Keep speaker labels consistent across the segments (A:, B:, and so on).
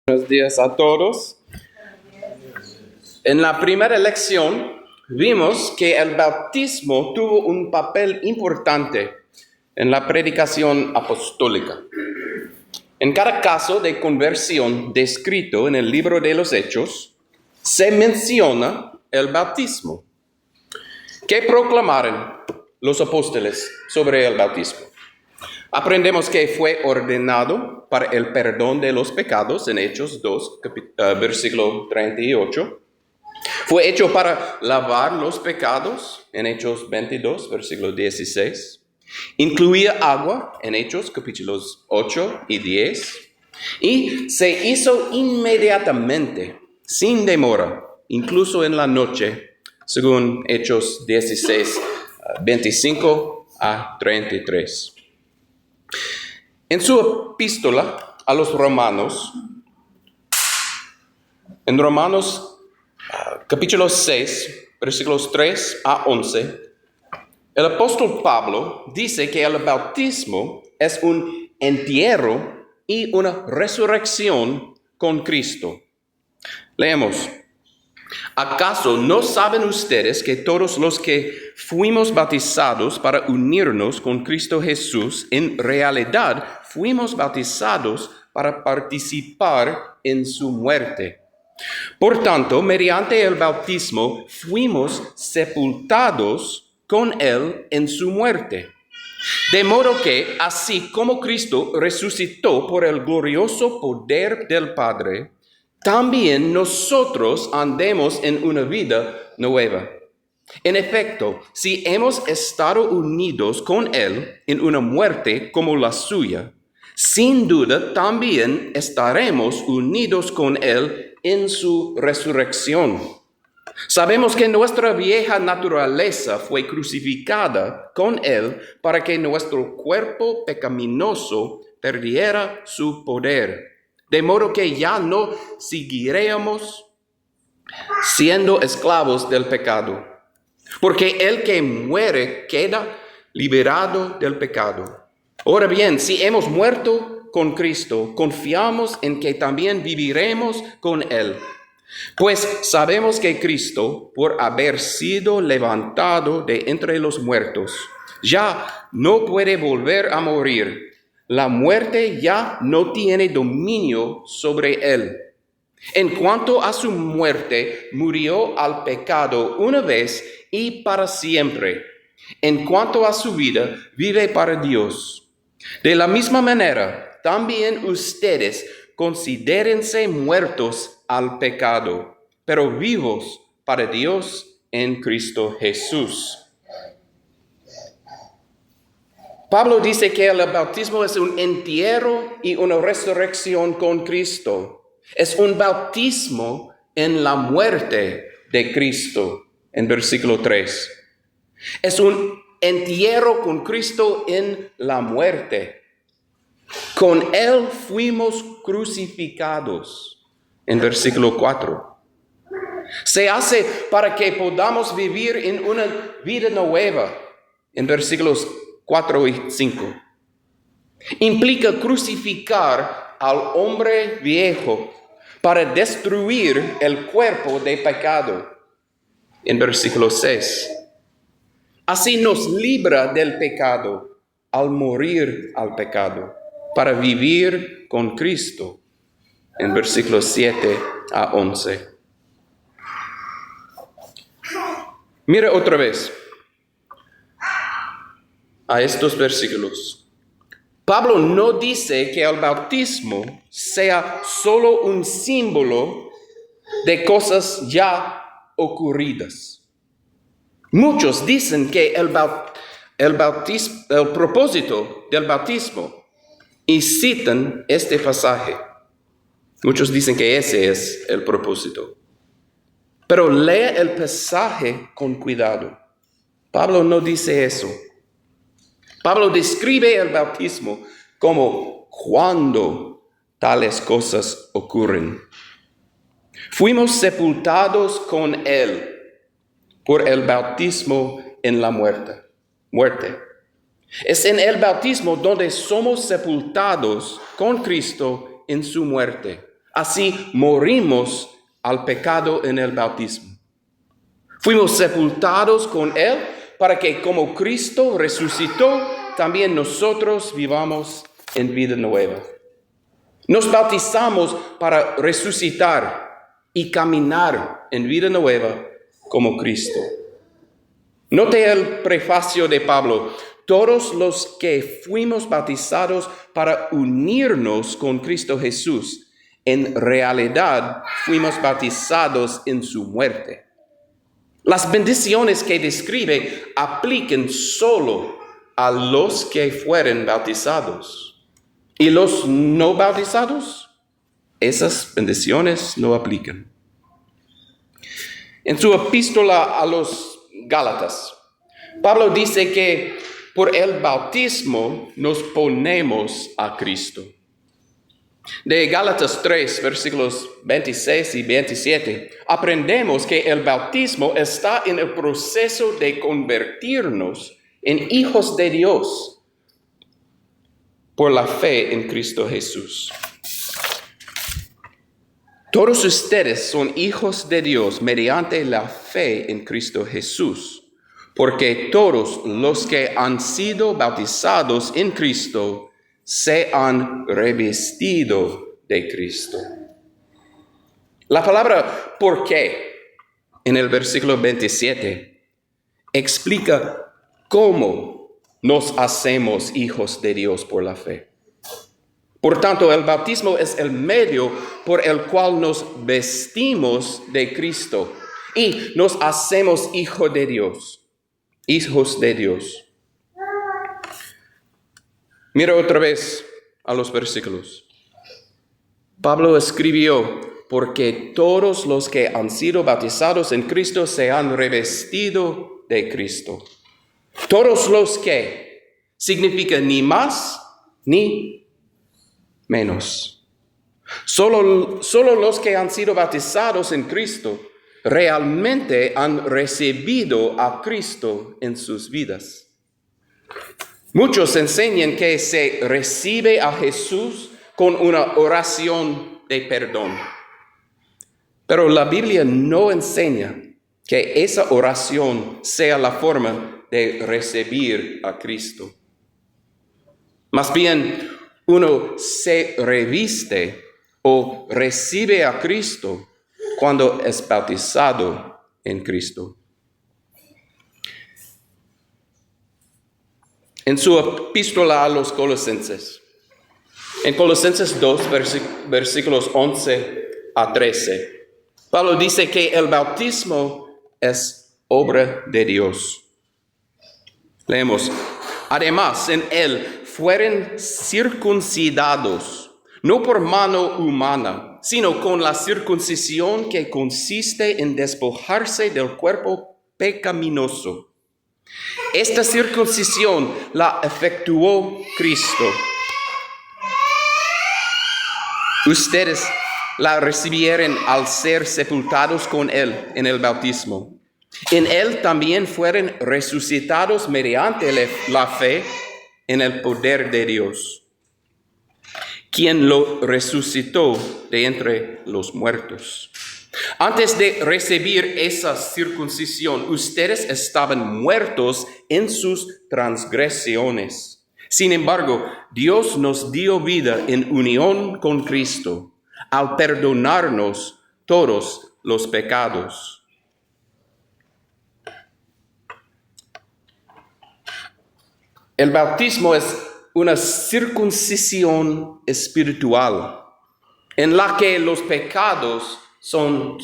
A: Buenos días a todos. En la primera lección vimos que el bautismo tuvo un papel importante en la predicación apostólica. En cada caso de conversión descrito en el libro de los Hechos, se menciona el bautismo. ¿Qué proclamaron los apóstoles sobre el bautismo? Aprendemos que fue ordenado para el perdón de los pecados en Hechos 2, versículo 38. Fue hecho para lavar los pecados en Hechos 22, versículo 16. Incluía agua en Hechos capítulos 8 y 10. Y se hizo inmediatamente, sin demora, incluso en la noche, según Hechos 16, 25 a 33. En su epístola a los Romanos, en Romanos capítulo 6, versículos 3 a 11, el apóstol Pablo dice que el bautismo es un entierro y una resurrección con Cristo. Leemos. ¿Acaso no saben ustedes que todos los que fuimos bautizados para unirnos con Cristo Jesús, en realidad fuimos bautizados para participar en su muerte? Por tanto, mediante el bautismo fuimos sepultados con Él en su muerte. De modo que, así como Cristo resucitó por el glorioso poder del Padre, también nosotros andemos en una vida nueva. En efecto, si hemos estado unidos con Él en una muerte como la suya, sin duda también estaremos unidos con Él en su resurrección. Sabemos que nuestra vieja naturaleza fue crucificada con Él para que nuestro cuerpo pecaminoso perdiera su poder. De modo que ya no seguiremos siendo esclavos del pecado. Porque el que muere queda liberado del pecado. Ahora bien, si hemos muerto con Cristo, confiamos en que también viviremos con Él. Pues sabemos que Cristo, por haber sido levantado de entre los muertos, ya no puede volver a morir. La muerte ya no tiene dominio sobre él. En cuanto a su muerte, murió al pecado una vez y para siempre. En cuanto a su vida, vive para Dios. De la misma manera, también ustedes considérense muertos al pecado, pero vivos para Dios en Cristo Jesús. Pablo dice que el bautismo es un entierro y una resurrección con Cristo. Es un bautismo en la muerte de Cristo, en versículo 3. Es un entierro con Cristo en la muerte. Con Él fuimos crucificados, en versículo 4. Se hace para que podamos vivir en una vida nueva, en versículos 4 y 5. Implica crucificar al hombre viejo para destruir el cuerpo de pecado. En versículo 6. Así nos libra del pecado al morir al pecado, para vivir con Cristo. En versículos 7 a 11. Mira otra vez a estos versículos. Pablo no dice que el bautismo sea solo un símbolo de cosas ya ocurridas. Muchos dicen que el propósito del bautismo, y citan este pasaje. Muchos dicen que ese es el propósito. Pero lea el pasaje con cuidado. Pablo no dice eso. Pablo describe el bautismo como cuando tales cosas ocurren. Fuimos sepultados con Él por el bautismo en la muerte. Es en el bautismo donde somos sepultados con Cristo en su muerte. Así morimos al pecado en el bautismo. Fuimos sepultados con Él para que como Cristo resucitó, también nosotros vivamos en vida nueva. Nos bautizamos para resucitar y caminar en vida nueva como Cristo. Note el prefacio de Pablo. Todos los que fuimos bautizados para unirnos con Cristo Jesús, en realidad fuimos bautizados en su muerte. Las bendiciones que describe aplican solo a los que fueron bautizados. ¿Y los no bautizados? Esas bendiciones no aplican. En su epístola a los Gálatas, Pablo dice que por el bautismo nos ponemos a Cristo. De Gálatas 3, versículos 26 y 27, aprendemos que el bautismo está en el proceso de convertirnos en hijos de Dios por la fe en Cristo Jesús. Todos ustedes son hijos de Dios mediante la fe en Cristo Jesús, porque todos los que han sido bautizados en Cristo se han revestido de Cristo. La palabra ¿por qué? En el versículo 27 explica cómo nos hacemos hijos de Dios por la fe. Por tanto, el bautismo es el medio por el cual nos vestimos de Cristo y nos hacemos hijos de Dios. Hijos de Dios. Mira otra vez a los versículos. Pablo escribió, porque todos los que han sido bautizados en Cristo se han revestido de Cristo. Todos los que significa ni más ni menos. Solo los que han sido bautizados en Cristo realmente han recibido a Cristo en sus vidas. Muchos enseñan que se recibe a Jesús con una oración de perdón. Pero la Biblia no enseña que esa oración sea la forma de recibir a Cristo. Más bien, uno se reviste o recibe a Cristo cuando es bautizado en Cristo. En su epístola a los Colosenses, en Colosenses 2, versículos 11 a 13, Pablo dice que el bautismo es obra de Dios. Leemos, además en él fueron circuncidados, no por mano humana, sino con la circuncisión que consiste en despojarse del cuerpo pecaminoso. Esta circuncisión la efectuó Cristo. Ustedes la recibieron al ser sepultados con Él en el bautismo. En Él también fueron resucitados mediante la fe en el poder de Dios, quien lo resucitó de entre los muertos. Antes de recibir esa circuncisión, ustedes estaban muertos en sus transgresiones. Sin embargo, Dios nos dio vida en unión con Cristo, al perdonarnos todos los pecados. El bautismo es una circuncisión espiritual en la que los pecados son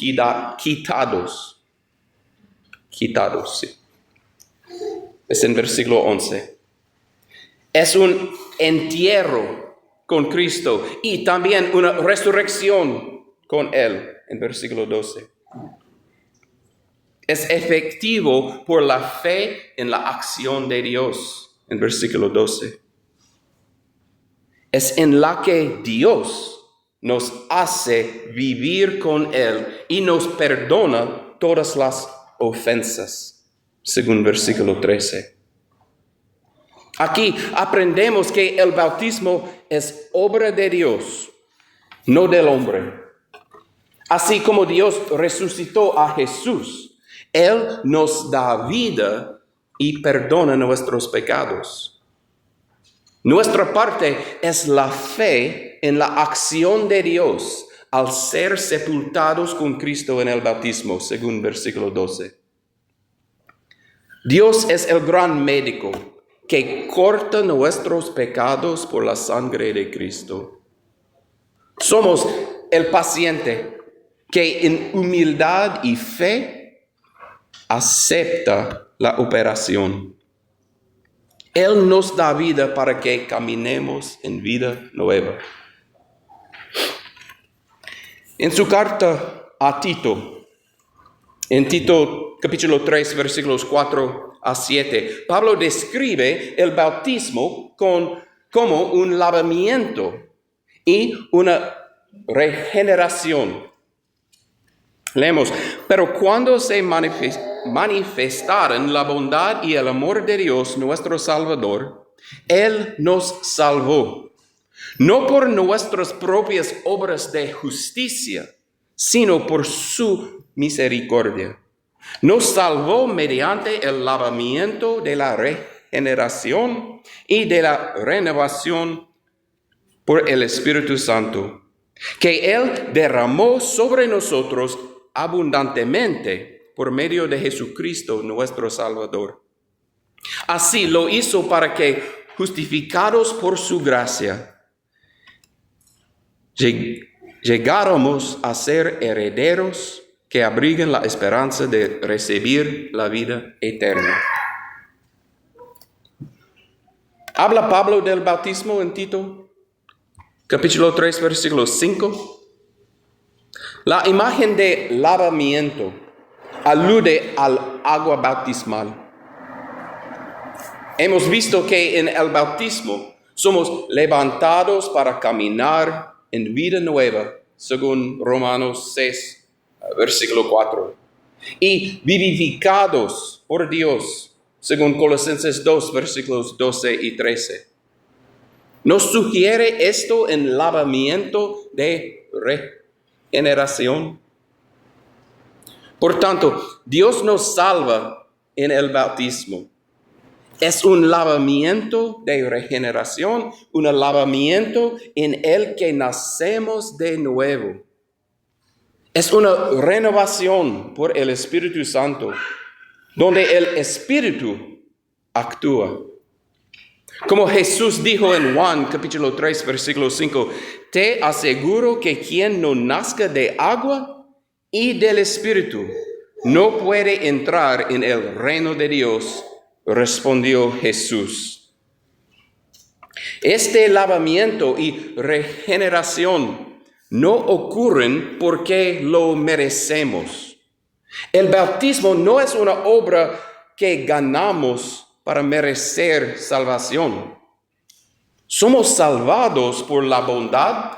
A: quitados. Sí. Es en versículo 11. Es un entierro con Cristo y también una resurrección con Él, en versículo 12. Es efectivo por la fe en la acción de Dios, en versículo 12. Es en la que Dios nos hace vivir con Él y nos perdona todas las ofensas, según versículo 13. Aquí aprendemos que el bautismo es obra de Dios, no del hombre. Así como Dios resucitó a Jesús, Él nos da vida y perdona nuestros pecados. Nuestra parte es la fe en la acción de Dios al ser sepultados con Cristo en el bautismo, según versículo 12. Dios es el gran médico que corta nuestros pecados por la sangre de Cristo. Somos el paciente que en humildad y fe acepta la operación. Él nos da vida para que caminemos en vida nueva. En su carta a Tito, en Tito capítulo 3, versículos 4 a 7, Pablo describe el bautismo como un lavamiento y una regeneración. Leemos, pero cuando se manifestaron la bondad y el amor de Dios, nuestro Salvador, Él nos salvó, no por nuestras propias obras de justicia, sino por su misericordia. Nos salvó mediante el lavamiento de la regeneración y de la renovación por el Espíritu Santo, que Él derramó sobre nosotros abundantemente por medio de Jesucristo nuestro Salvador. Así lo hizo para que, justificados por su gracia, llegáramos a ser herederos que abriguen la esperanza de recibir la vida eterna. ¿Habla Pablo del bautismo en Tito? Capítulo 3, versículo 5. La imagen de lavamiento alude al agua bautismal. Hemos visto que en el bautismo somos levantados para caminar en vida nueva, según Romanos 6, versículo 4. Y vivificados por Dios, según Colosenses 2, versículos 12 y 13. ¿Nos sugiere esto en lavamiento de regeneración? Por tanto, Dios nos salva en el bautismo. Es un lavamiento de regeneración, un lavamiento en el que nacemos de nuevo. Es una renovación por el Espíritu Santo, donde el Espíritu actúa. Como Jesús dijo en Juan capítulo 3, versículo 5, te aseguro que quien no nazca de agua y del Espíritu no puede entrar en el reino de Dios, respondió Jesús. Este lavamiento y regeneración no ocurren porque lo merecemos. El bautismo no es una obra que ganamos para merecer salvación. Somos salvados por la bondad,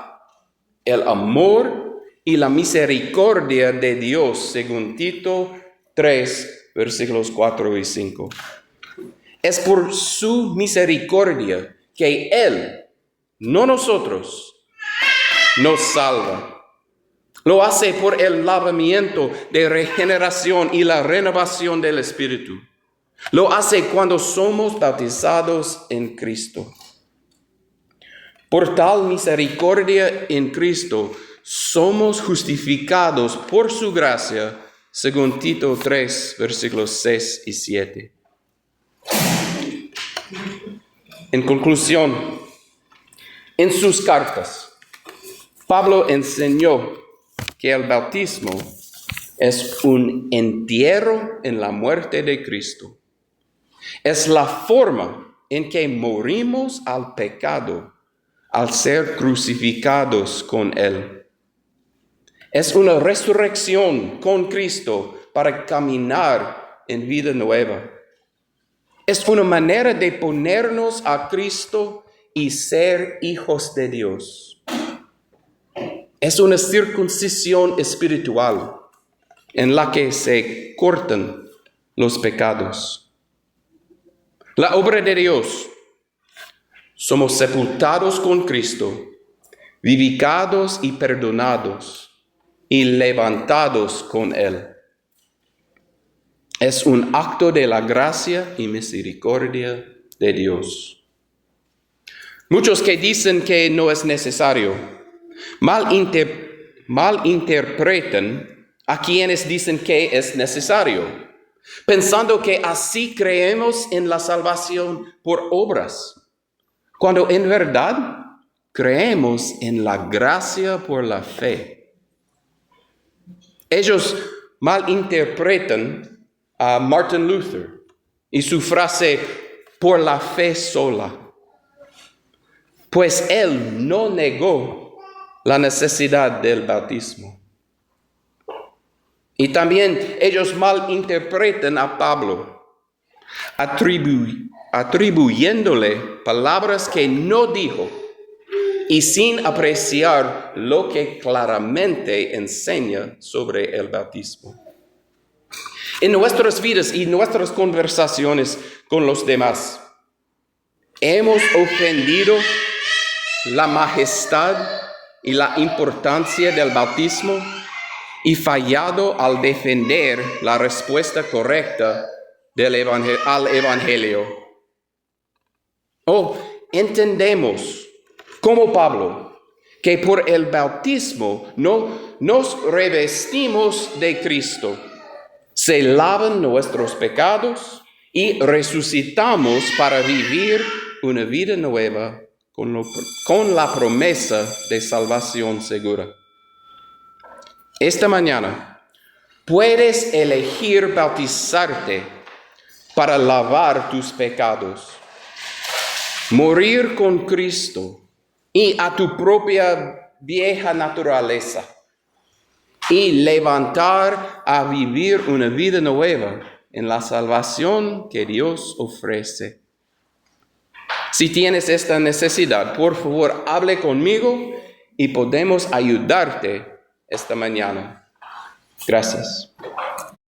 A: el amor y la misericordia de Dios, según Tito 3, versículos 4 y 5. Es por su misericordia que Él, no nosotros, nos salva. Lo hace por el lavamiento de regeneración y la renovación del Espíritu. Lo hace cuando somos bautizados en Cristo. Por tal misericordia en Cristo, somos justificados por su gracia, según Tito 3, versículos 6 y 7. En conclusión, en sus cartas, Pablo enseñó que el bautismo es un entierro en la muerte de Cristo. Es la forma en que morimos al pecado al ser crucificados con Él. Es una resurrección con Cristo para caminar en vida nueva. Es una manera de ponernos a Cristo y ser hijos de Dios. Es una circuncisión espiritual en la que se cortan los pecados. La obra de Dios. Somos sepultados con Cristo, vivificados y perdonados, y levantados con Él. Es un acto de la gracia y misericordia de Dios. Muchos que dicen que no es necesario, malinterpretan a quienes dicen que es necesario, pensando que así creemos en la salvación por obras, cuando en verdad creemos en la gracia por la fe. Ellos malinterpretan a Martin Luther y su frase, por la fe sola, pues él no negó la necesidad del bautismo. Y también ellos malinterpretan a Pablo, atribuyéndole palabras que no dijo y sin apreciar lo que claramente enseña sobre el bautismo. En nuestras vidas y nuestras conversaciones con los demás, hemos ofendido la majestad y la importancia del bautismo y fallado al defender la respuesta correcta al Evangelio. Entendemos, como Pablo, que por el bautismo no nos revestimos de Cristo. Se lavan nuestros pecados y resucitamos para vivir una vida nueva con la promesa de salvación segura. Esta mañana puedes elegir bautizarte para lavar tus pecados, morir con Cristo y a tu propia vieja naturaleza, y levantar a vivir una vida nueva en la salvación que Dios ofrece. Si tienes esta necesidad, por favor, hable conmigo y podemos ayudarte esta mañana. Gracias.